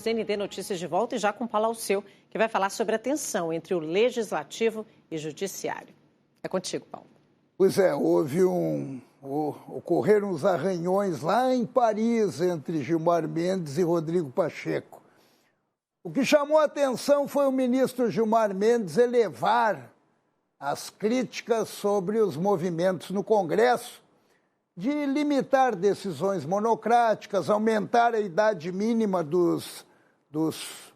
CNT Notícias de volta e já com Paulo Alceu, que vai falar sobre a tensão entre o Legislativo e o Judiciário. É contigo, Paulo. Pois é, ocorreram os arranhões lá em Paris entre Gilmar Mendes e Rodrigo Pacheco. O que chamou a atenção foi o ministro Gilmar Mendes elevar as críticas sobre os movimentos no Congresso de limitar decisões monocráticas, aumentar a idade mínima dos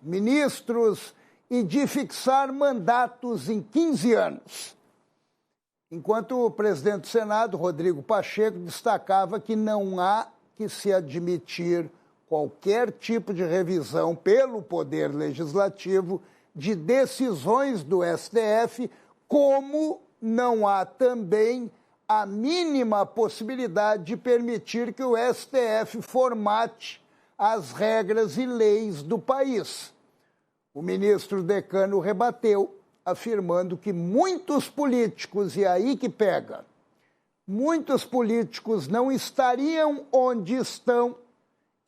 ministros e de fixar mandatos em 15 anos. Enquanto o presidente do Senado, Rodrigo Pacheco, destacava que não há que se admitir qualquer tipo de revisão pelo Poder Legislativo de decisões do STF, como não há também a mínima possibilidade de permitir que o STF formate as regras e leis do país. O ministro Decano rebateu, afirmando que muitos políticos, e aí que pega, muitos políticos não estariam onde estão,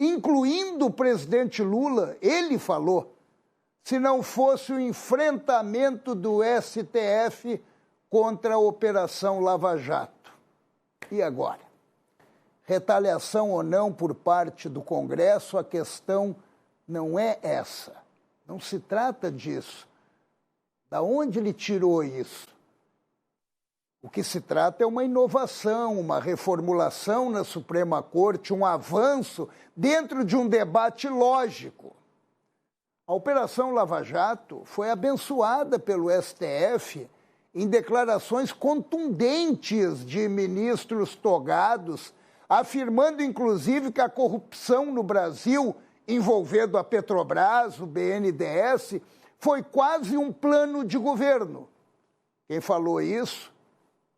incluindo o presidente Lula, ele falou, se não fosse o enfrentamento do STF contra a Operação Lava Jato. E agora? Retaliação ou não por parte do Congresso, a questão não é essa. Não se trata disso. Da onde ele tirou isso? O que se trata é uma inovação, uma reformulação na Suprema Corte, um avanço dentro de um debate lógico. A Operação Lava Jato foi abençoada pelo STF em declarações contundentes de ministros togados, afirmando inclusive que a corrupção no Brasil, envolvendo a Petrobras, o BNDES, foi quase um plano de governo. Quem falou isso?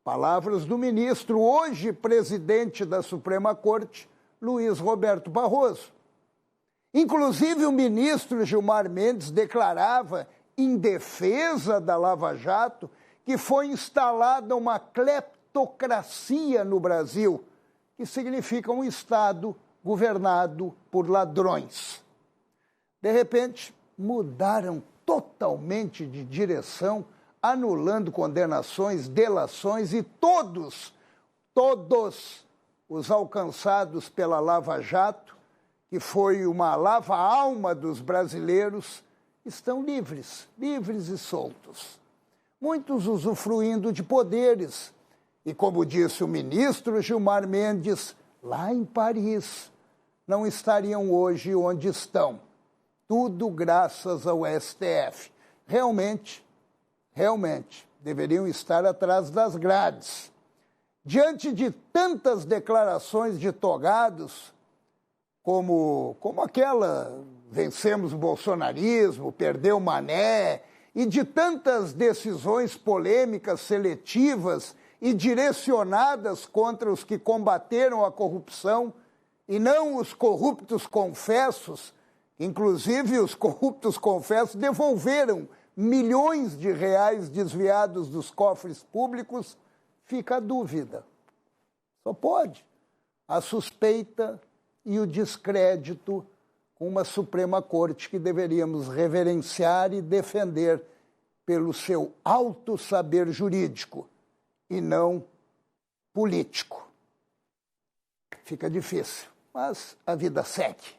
Palavras do ministro, hoje presidente da Suprema Corte, Luiz Roberto Barroso. Inclusive, o ministro Gilmar Mendes declarava, em defesa da Lava Jato, que foi instalada uma cleptocracia no Brasil, que significa um Estado governado por ladrões. De repente, mudaram totalmente de direção, anulando condenações, delações e todos os alcançados pela Lava Jato, que foi uma lava-alma dos brasileiros, estão livres e soltos. Muitos usufruindo de poderes. E como disse o ministro Gilmar Mendes, lá em Paris, não estariam hoje onde estão. Tudo graças ao STF. Realmente, deveriam estar atrás das grades. Diante de tantas declarações de togados, como aquela, vencemos o bolsonarismo, perdeu o Mané, e de tantas decisões polêmicas, seletivas e direcionadas contra os que combateram a corrupção, e não os corruptos confessos. Inclusive, os corruptos confessos devolveram milhões de reais desviados dos cofres públicos. Fica a dúvida. Só pode. A suspeita e o descrédito com uma Suprema Corte que deveríamos reverenciar e defender pelo seu alto saber jurídico e não político. Fica difícil, mas a vida segue.